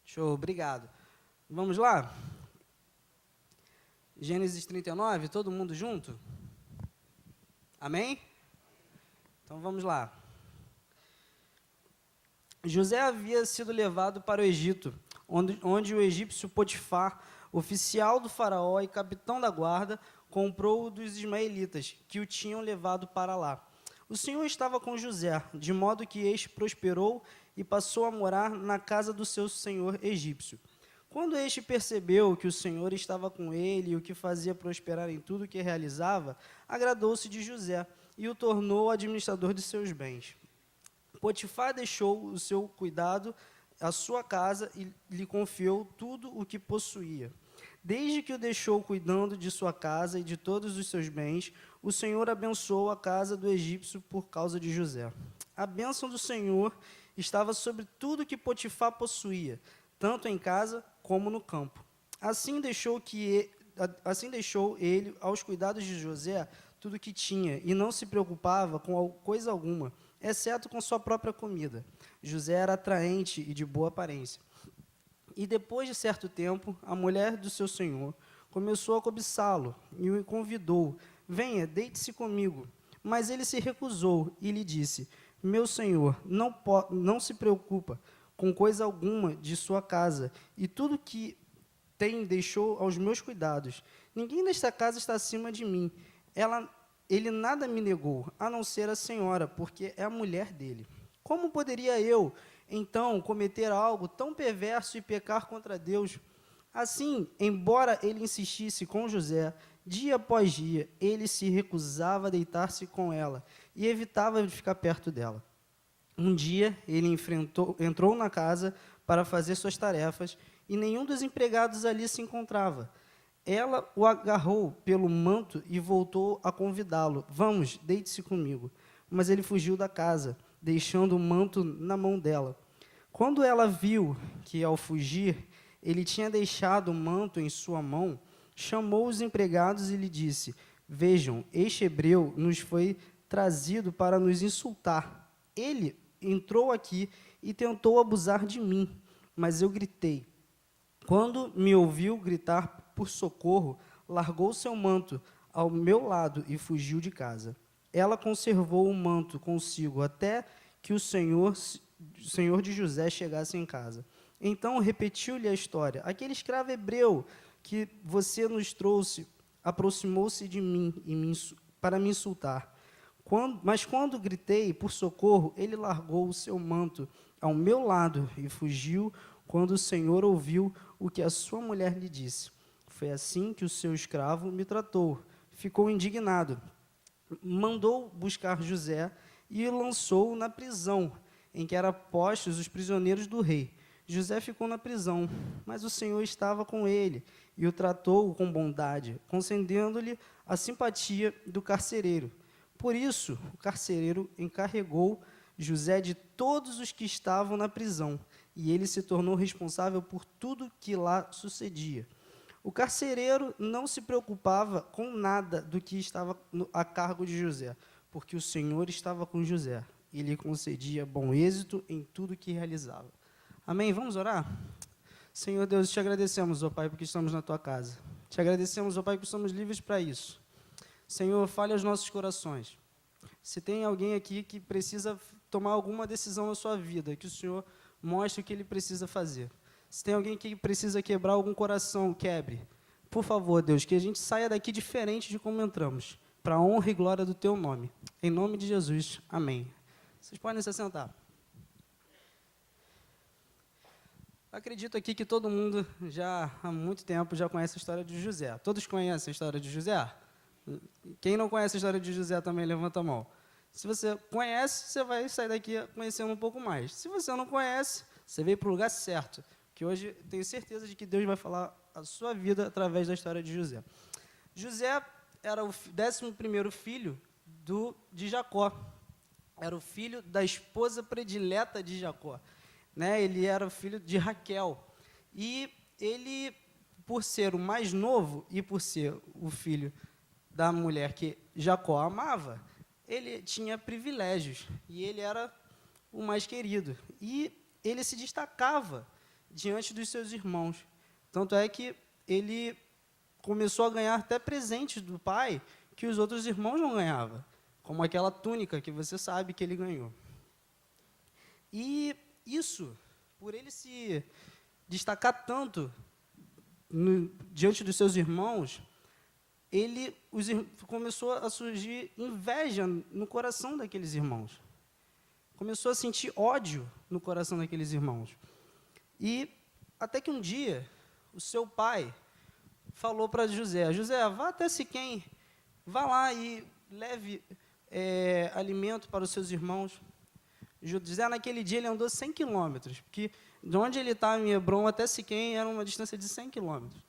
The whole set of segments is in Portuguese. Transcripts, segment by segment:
Show, obrigado. Vamos lá? Gênesis 39, todo mundo junto? Amém? Então vamos lá. José havia sido levado para o Egito, onde o egípcio Potifar, oficial do faraó e capitão da guarda, comprou-o dos ismaelitas, que o tinham levado para lá. O Senhor estava com José, de modo que este prosperou e passou a morar na casa do seu senhor egípcio. Quando este percebeu que o Senhor estava com ele e o que fazia prosperar em tudo o que realizava, agradou-se de José e o tornou administrador de seus bens. Potifar deixou o seu cuidado, a sua casa, e lhe confiou tudo o que possuía. Desde que o deixou cuidando de sua casa e de todos os seus bens, o Senhor abençoou a casa do egípcio por causa de José. A bênção do Senhor estava sobre tudo que Potifar possuía, tanto em casa como no campo. Assim deixou ele aos cuidados de José tudo o que tinha, e não se preocupava com coisa alguma, exceto com sua própria comida. José era atraente e de boa aparência. E depois de certo tempo, a mulher do seu senhor começou a cobiçá-lo e o convidou: venha, deite-se comigo. Mas ele se recusou e lhe disse: meu senhor, não se preocupa com coisa alguma de sua casa, e tudo que tem deixou aos meus cuidados. Ninguém nesta casa está acima de mim. Ele nada me negou, a não ser a senhora, porque é a mulher dele. Como poderia eu, então, cometer algo tão perverso e pecar contra Deus? Assim, embora ele insistisse com José, dia após dia, ele se recusava a deitar-se com ela e evitava de ficar perto dela. Um dia, ele entrou na casa para fazer suas tarefas e nenhum dos empregados ali se encontrava. Ela o agarrou pelo manto e voltou a convidá-lo: vamos, deite-se comigo. Mas ele fugiu da casa, deixando o manto na mão dela. Quando ela viu que, ao fugir, ele tinha deixado o manto em sua mão, chamou os empregados e lhe disse: vejam, este hebreu nos foi trazido para nos insultar. Ele entrou aqui e tentou abusar de mim, mas eu gritei. Quando me ouviu gritar por socorro, largou seu manto ao meu lado e fugiu de casa. Ela conservou o manto consigo até que o senhor de José chegasse em casa. Então repetiu-lhe a história: aquele escravo hebreu que você nos trouxe aproximou-se de mim para me insultar. Mas quando gritei por socorro, ele largou o seu manto ao meu lado e fugiu quando o Senhor ouviu o que a sua mulher lhe disse. Foi assim que o seu escravo me tratou. Ficou indignado. Mandou buscar José e o lançou na prisão, em que eram postos os prisioneiros do rei. José ficou na prisão, mas o Senhor estava com ele e o tratou com bondade, concedendo-lhe a simpatia do carcereiro. Por isso, o carcereiro encarregou José de todos os que estavam na prisão, e ele se tornou responsável por tudo que lá sucedia. O carcereiro não se preocupava com nada do que estava a cargo de José, porque o Senhor estava com José e lhe concedia bom êxito em tudo que realizava. Amém? Vamos orar? Senhor Deus, te agradecemos, ó Pai, porque estamos na tua casa. Te agradecemos, ó Pai, porque somos livres para isso. Senhor, fale aos nossos corações. Se tem alguém aqui que precisa tomar alguma decisão na sua vida, que o Senhor mostre o que ele precisa fazer. Se tem alguém que precisa quebrar algum coração, quebre. Por favor, Deus, que a gente saia daqui diferente de como entramos, para a honra e glória do teu nome. Em nome de Jesus, amém. Vocês podem se sentar. Acredito aqui que todo mundo já há muito tempo já conhece a história de José. Todos conhecem a história de José? Quem não conhece a história de José também levanta a mão. Se você conhece, você vai sair daqui conhecendo um pouco mais. Se você não conhece, você veio para o lugar certo, que hoje tenho certeza de que Deus vai falar a sua vida através da história de José. José era o 11º filho de Jacó. Era o filho da esposa predileta de Jacó. Ele era o filho de Raquel. E ele, por ser o mais novo e por ser o filho da mulher que Jacó amava, ele tinha privilégios, e ele era o mais querido. E ele se destacava diante dos seus irmãos. Tanto é que ele começou a ganhar até presentes do pai que os outros irmãos não ganhavam, como aquela túnica que você sabe que ele ganhou. E isso, por ele se destacar tanto diante dos seus irmãos, começou a surgir inveja no coração daqueles irmãos. Começou a sentir ódio no coração daqueles irmãos. E até que um dia, o seu pai falou para José: José, vá até Siquém, vá lá e leve alimento para os seus irmãos. José, naquele dia, ele andou 100 quilômetros, porque de onde ele estava, em Hebrom, até Siquém, era uma distância de 100 quilômetros.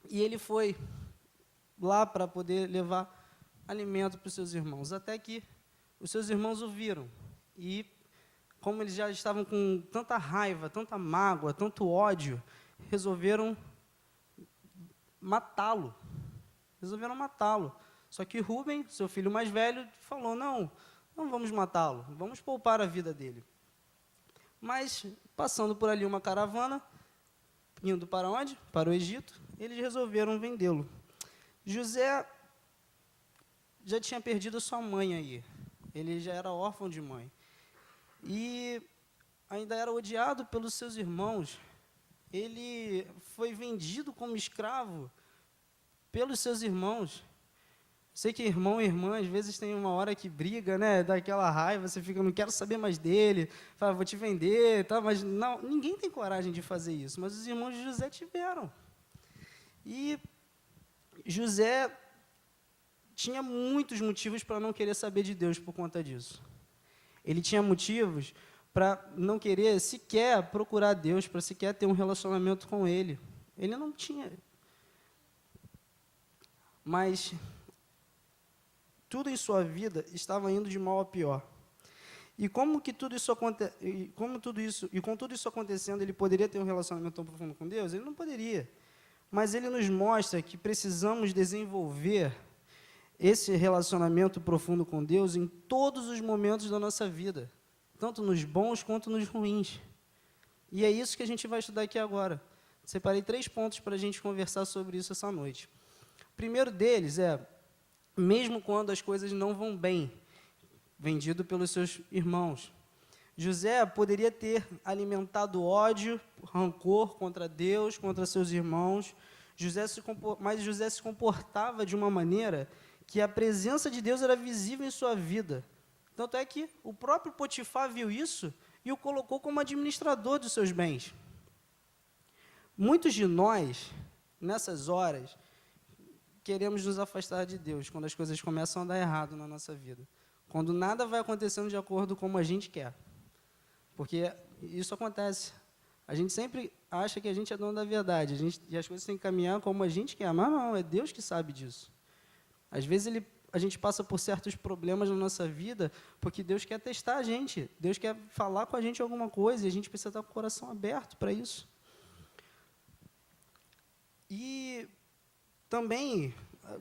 E ele foi lá para poder levar alimento para os seus irmãos, até que os seus irmãos o viram. E, como eles já estavam com tanta raiva, tanta mágoa, tanto ódio, resolveram matá-lo. Só que Rúben, seu filho mais velho, falou: não vamos matá-lo, vamos poupar a vida dele. Mas, passando por ali uma caravana, indo para onde? Para o Egito, eles resolveram vendê-lo. José já tinha perdido sua mãe aí, ele já era órfão de mãe. E ainda era odiado pelos seus irmãos. Ele foi vendido como escravo pelos seus irmãos. Sei que irmão e irmã, às vezes, tem uma hora que briga, né? Dá aquela raiva, você fica, não quero saber mais dele, fala, vou te vender, tá? Mas não, ninguém tem coragem de fazer isso, mas os irmãos de José tiveram. E José tinha muitos motivos para não querer saber de Deus por conta disso. Ele tinha motivos para não querer sequer procurar Deus, para sequer ter um relacionamento com Ele. Ele não tinha. Mas tudo em sua vida estava indo de mal a pior. E com tudo isso acontecendo, ele poderia ter um relacionamento tão profundo com Deus? Ele não poderia. Mas ele nos mostra que precisamos desenvolver esse relacionamento profundo com Deus em todos os momentos da nossa vida, tanto nos bons quanto nos ruins. E é isso que a gente vai estudar aqui agora. Separei 3 pontos para a gente conversar sobre isso essa noite. O primeiro deles é, mesmo quando as coisas não vão bem, vendido pelos seus irmãos. José poderia ter alimentado ódio, rancor contra Deus, contra seus irmãos, mas José se comportava de uma maneira que a presença de Deus era visível em sua vida. Tanto é que o próprio Potifar viu isso e o colocou como administrador dos seus bens. Muitos de nós, nessas horas, queremos nos afastar de Deus, quando as coisas começam a dar errado na nossa vida. Quando nada vai acontecendo de acordo com como a gente quer. Porque isso acontece. A gente sempre acha que a gente é dono da verdade, e as coisas têm que caminhar como a gente quer, mas não, é Deus que sabe disso. Às vezes a gente passa por certos problemas na nossa vida porque Deus quer testar a gente, Deus quer falar com a gente alguma coisa e a gente precisa estar com o coração aberto para isso. E também,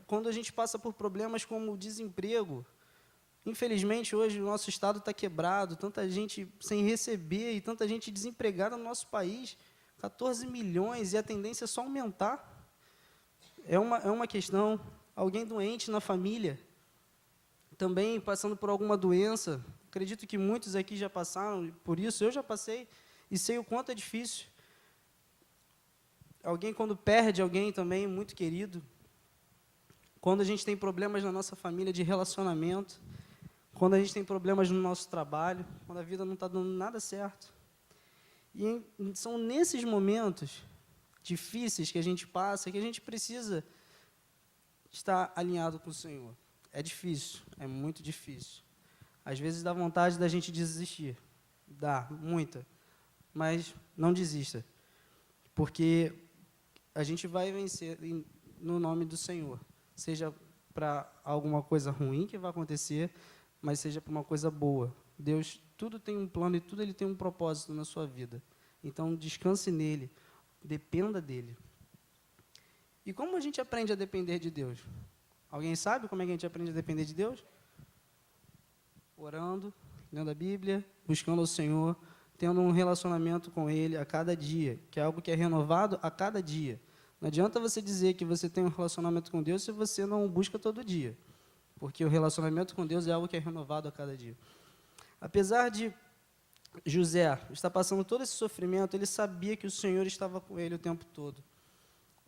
quando a gente passa por problemas como desemprego, infelizmente hoje o nosso estado está quebrado, tanta gente sem receber e tanta gente desempregada no nosso país, 14 milhões, e a tendência é só aumentar. É uma questão. Alguém doente na família, também passando por alguma doença. Acredito que muitos aqui já passaram por isso, eu já passei e sei o quanto é difícil. Alguém quando perde alguém também, muito querido. Quando a gente tem problemas na nossa família de relacionamento, quando a gente tem problemas no nosso trabalho, quando a vida não está dando nada certo. E são nesses momentos difíceis que a gente passa, que a gente precisa estar alinhado com o Senhor. É difícil, é muito difícil. Às vezes dá vontade da gente desistir. Dá, muita. Mas não desista. Porque a gente vai vencer no nome do Senhor. Seja para alguma coisa ruim que vai acontecer, mas seja para uma coisa boa. Deus, tudo tem um plano e tudo Ele tem um propósito na sua vida. Então, descanse nele, dependa dele. E como a gente aprende a depender de Deus? Alguém sabe como é que a gente aprende a depender de Deus? Orando, lendo a Bíblia, buscando ao Senhor, tendo um relacionamento com Ele a cada dia, que é algo que é renovado a cada dia. Não adianta você dizer que você tem um relacionamento com Deus se você não o busca todo dia, porque o relacionamento com Deus é algo que é renovado a cada dia. Apesar de José estar passando todo esse sofrimento, ele sabia que o Senhor estava com ele o tempo todo.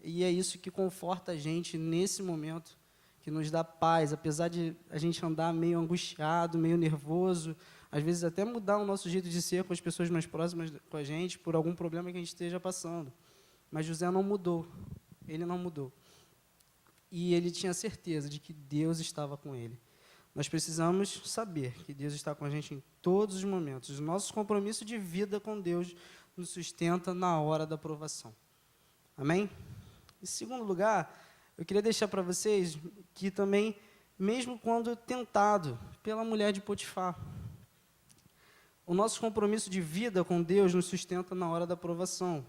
E é isso que conforta a gente nesse momento, que nos dá paz, apesar de a gente andar meio angustiado, meio nervoso, às vezes até mudar o nosso jeito de ser com as pessoas mais próximas com a gente, por algum problema que a gente esteja passando. Mas José não mudou, ele não mudou. E ele tinha certeza de que Deus estava com ele. Nós precisamos saber que Deus está com a gente em todos os momentos. O nosso compromisso de vida com Deus nos sustenta na hora da provação. Amém? Em segundo lugar, eu queria deixar para vocês que também, mesmo quando tentado pela mulher de Potifar, o nosso compromisso de vida com Deus nos sustenta na hora da provação.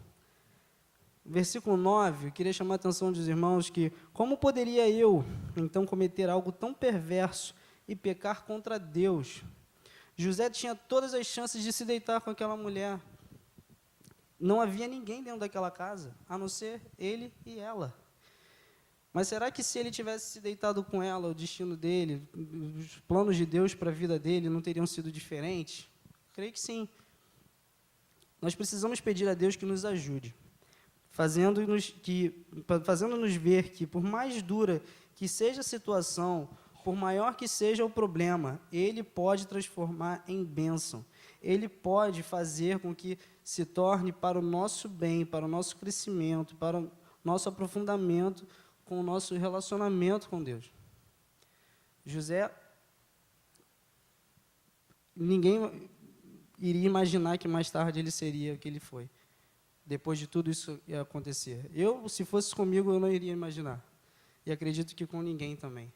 Versículo 9, eu queria chamar a atenção dos irmãos que, como poderia eu, então, cometer algo tão perverso e pecar contra Deus? José tinha todas as chances de se deitar com aquela mulher. Não havia ninguém dentro daquela casa, a não ser ele e ela. Mas será que se ele tivesse se deitado com ela, o destino dele, os planos de Deus para a vida dele não teriam sido diferentes? Creio que sim. Nós precisamos pedir a Deus que nos ajude, fazendo-nos ver que, por mais dura que seja a situação, por maior que seja o problema, Ele pode transformar em bênção. Ele pode fazer com que se torne para o nosso bem, para o nosso crescimento, para o nosso aprofundamento com o nosso relacionamento com Deus. José, ninguém iria imaginar que mais tarde ele seria o que ele foi, depois de tudo isso ia acontecer. Eu, se fosse comigo, eu não iria imaginar. E acredito que com ninguém também.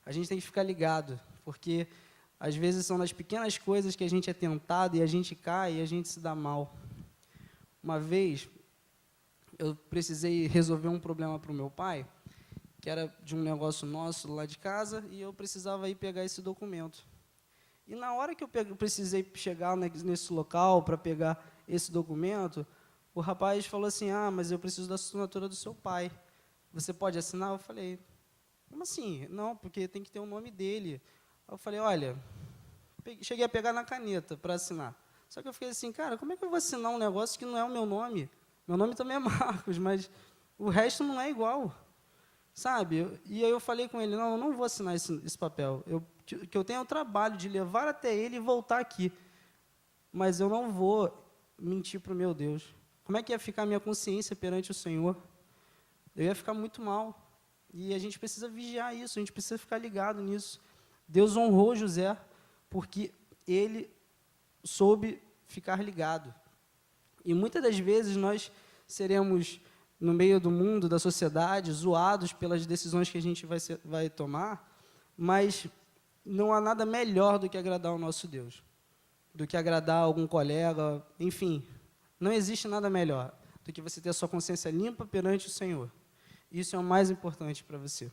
A gente tem que ficar ligado, porque às vezes são nas pequenas coisas que a gente é tentado e a gente cai e a gente se dá mal. Uma vez, eu precisei resolver um problema para o meu pai, que era de um negócio nosso lá de casa, e eu precisava ir pegar esse documento. E na hora que eu precisei chegar nesse local para pegar esse documento, o rapaz falou assim, mas eu preciso da assinatura do seu pai. Você pode assinar? Eu falei, como assim? Não, porque tem que ter o nome dele. Eu falei, olha, cheguei a pegar na caneta para assinar. Só que eu fiquei assim, cara, como é que eu vou assinar um negócio que não é o meu nome? Meu nome também é Marcos, mas o resto não é igual, sabe? E aí eu falei com ele, não, eu não vou assinar esse papel. Eu tenho o trabalho de levar até ele e voltar aqui, mas eu não vou mentir para o meu Deus. Como é que ia ficar a minha consciência perante o Senhor? Eu ia ficar muito mal. E a gente precisa vigiar isso, a gente precisa ficar ligado nisso. Deus honrou José porque ele soube ficar ligado. E muitas das vezes nós seremos, no meio do mundo, da sociedade, zoados pelas decisões que a gente vai tomar, mas não há nada melhor do que agradar o nosso Deus, do que agradar algum colega, enfim. Não existe nada melhor do que você ter a sua consciência limpa perante o Senhor. Isso é o mais importante para você.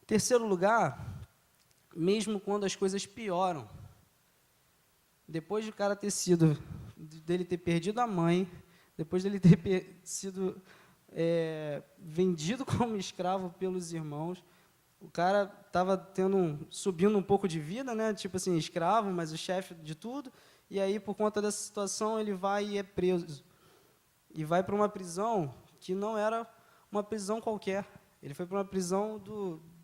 Terceiro lugar, mesmo quando as coisas pioram, depois de o cara dele ter perdido a mãe, depois dele ter sido vendido como escravo pelos irmãos, o cara estava subindo um pouco de vida, né? Tipo assim, escravo, mas o chefe de tudo, e aí, por conta dessa situação, ele vai e é preso. E vai para uma prisão que não era uma prisão qualquer. Ele foi para uma prisão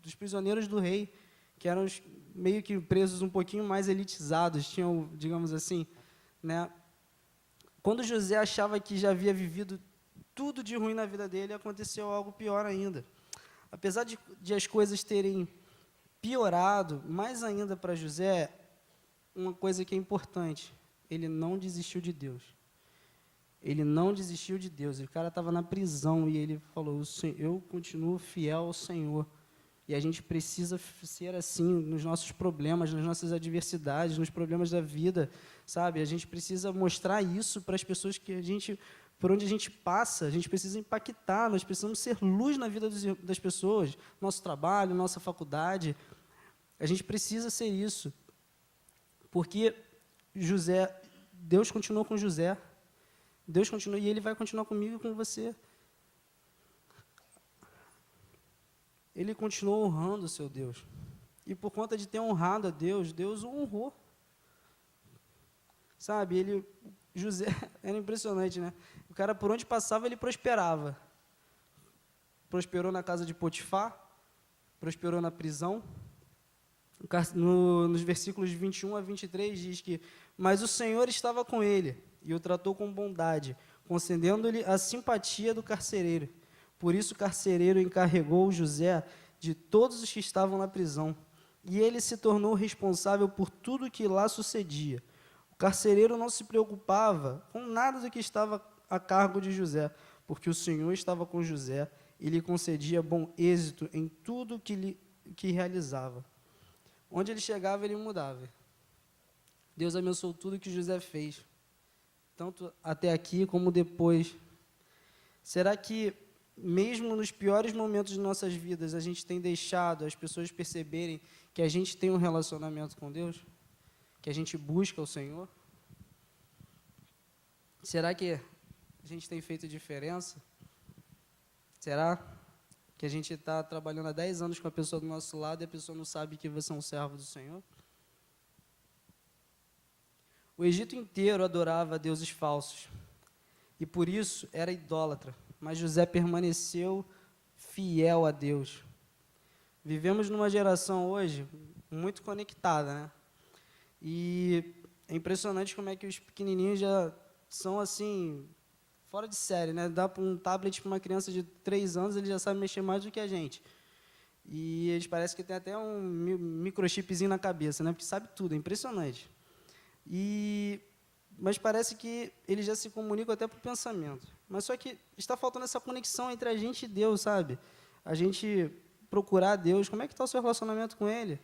dos prisioneiros do rei, que eram meio que presos um pouquinho mais elitizados, tinham, digamos assim, né? Quando José achava que já havia vivido tudo de ruim na vida dele, aconteceu algo pior ainda. Apesar de as coisas terem piorado, mais ainda para José, uma coisa que é importante, ele não desistiu de Deus. Ele não desistiu de Deus. O cara estava na prisão e ele falou, eu continuo fiel ao Senhor. E a gente precisa ser assim nos nossos problemas, nas nossas adversidades, nos problemas da vida, sabe? A gente precisa mostrar isso para as pessoas por onde a gente passa, a gente precisa impactar, nós precisamos ser luz na vida das pessoas, nosso trabalho, nossa faculdade. A gente precisa ser isso. Porque José Deus continuou com José. Deus continua, e Ele vai continuar comigo e com você. Ele continuou honrando o seu Deus. E por conta de ter honrado a Deus, Deus o honrou. Sabe, José, era impressionante, né? O cara, por onde passava, ele prosperava. Prosperou na casa de Potifar, prosperou na prisão. Nos versículos 21 a 23 diz que: mas o Senhor estava com ele e o tratou com bondade, concedendo-lhe a simpatia do carcereiro. Por isso o carcereiro encarregou José de todos os que estavam na prisão, e ele se tornou responsável por tudo que lá sucedia. O carcereiro não se preocupava com nada do que estava a cargo de José, porque o Senhor estava com José e lhe concedia bom êxito em tudo que realizava. Onde ele chegava, ele mudava. Deus abençoou tudo que José fez, tanto até aqui como depois. Será que, mesmo nos piores momentos de nossas vidas, a gente tem deixado as pessoas perceberem que a gente tem um relacionamento com Deus? Que a gente busca o Senhor? Será que a gente tem feito diferença? Será que a gente está trabalhando há 10 anos com a pessoa do nosso lado e a pessoa não sabe que você é um servo do Senhor? O Egito inteiro adorava deuses falsos e por isso era idólatra, mas José permaneceu fiel a Deus. Vivemos numa geração hoje muito conectada, né? E é impressionante como é que os pequenininhos já são assim, fora de série, né? Dá para um tablet para uma criança de 3 anos, ele já sabe mexer mais do que a gente. E eles parecem que tem até um microchipzinho na cabeça, né? Porque sabe tudo, é impressionante. Mas parece que eles já se comunicam até por pensamento. Mas só que está faltando essa conexão entre a gente e Deus, sabe? A gente procurar Deus. Como é que está o seu relacionamento com Ele?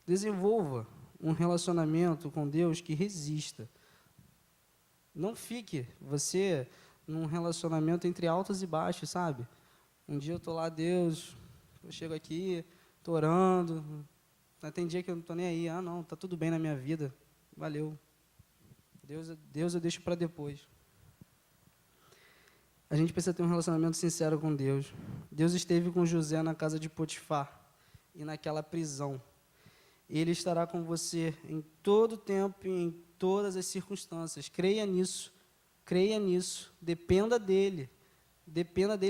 Desenvolva um relacionamento com Deus que resista. Não fique você num relacionamento entre altos e baixos, sabe? Um dia eu estou lá, Deus, eu chego aqui, estou orando, tem dia que eu não estou nem aí, não, está tudo bem na minha vida, valeu. Deus eu deixo para depois. A gente precisa ter um relacionamento sincero com Deus. Deus esteve com José na casa de Potifar e naquela prisão. Ele estará com você em todo tempo e em todas as circunstâncias. Creia nisso, dependa dele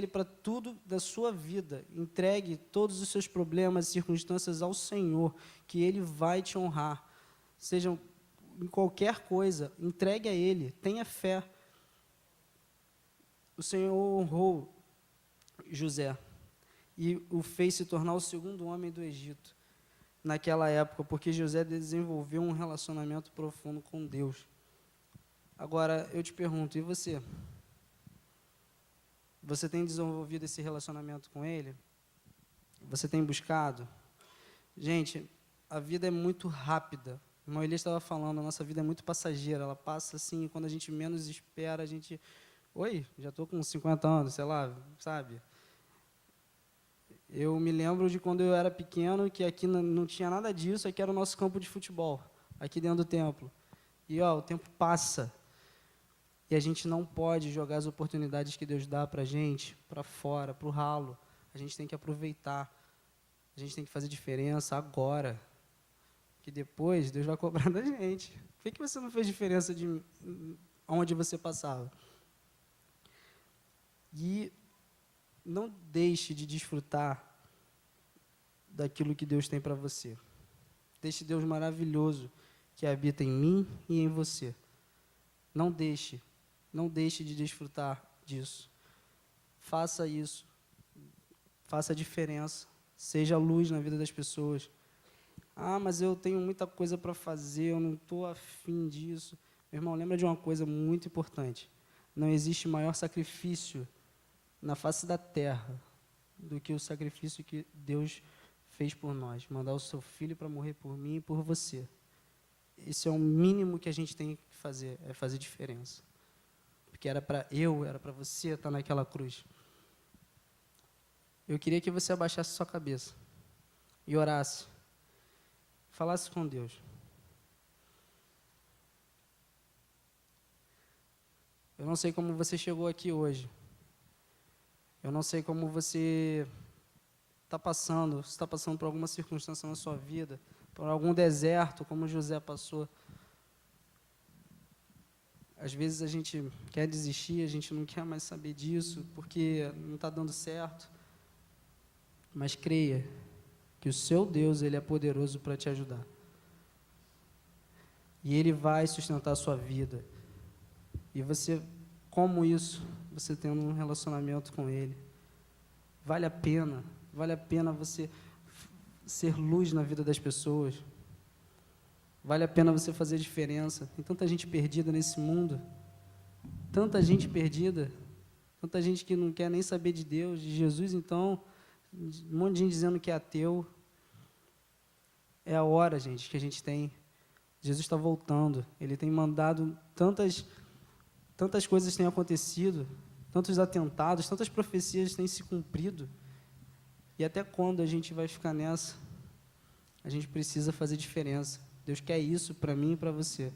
para tudo da sua vida. Entregue todos os seus problemas e circunstâncias ao Senhor, que Ele vai te honrar. Sejam em qualquer coisa, entregue a Ele, tenha fé. O Senhor honrou José e o fez se tornar o segundo homem do Egito naquela época, porque José desenvolveu um relacionamento profundo com Deus. Agora, eu te pergunto, e você? Você tem desenvolvido esse relacionamento com Ele? Você tem buscado? Gente, a vida é muito rápida. O irmão Elias estava falando, a nossa vida é muito passageira. Ela passa assim, quando a gente menos espera, a gente... Oi, já estou com 50 anos, sei lá, sabe? Eu me lembro de quando eu era pequeno, que aqui não tinha nada disso, aqui era o nosso campo de futebol, aqui dentro do templo. E, o tempo passa. E a gente não pode jogar as oportunidades que Deus dá para a gente, para fora, para o ralo. A gente tem que aproveitar. A gente tem que fazer diferença agora. Que depois Deus vai cobrar da gente. Por que você não fez diferença de onde você passava? E não deixe de desfrutar daquilo que Deus tem para você. Deixe Deus maravilhoso que habita em mim e em você. Não deixe de desfrutar disso. Faça isso. Faça a diferença. Seja luz na vida das pessoas. Mas eu tenho muita coisa para fazer, eu não estou afim disso. Meu irmão, lembra de uma coisa muito importante. Não existe maior sacrifício na face da terra do que o sacrifício que Deus fez por nós. Mandar o seu filho para morrer por mim e por você. Esse é o mínimo que a gente tem que fazer, é fazer diferença. Porque era para você estar naquela cruz. Eu queria que você abaixasse sua cabeça e orasse. Falasse com Deus. Eu não sei como você chegou aqui hoje. Eu não sei como você está passando, se está passando por alguma circunstância na sua vida, por algum deserto, como José passou. Às vezes a gente quer desistir, a gente não quer mais saber disso, porque não está dando certo. Mas creia que o seu Deus, Ele é poderoso para te ajudar. E Ele vai sustentar a sua vida. E você, como isso, você tendo um relacionamento com Ele, vale a pena você ser luz na vida das pessoas, vale a pena você fazer diferença. Tem tanta gente perdida nesse mundo, tanta gente perdida, tanta gente que não quer nem saber de Deus, de Jesus. Então, um monte de gente dizendo que é ateu. É a hora, gente, que a gente tem. Jesus está voltando, Ele tem mandado tantas coisas têm acontecido, tantos atentados, tantas profecias têm se cumprido. E até quando a gente vai ficar nessa? A gente precisa fazer diferença. Deus quer isso para mim e para você.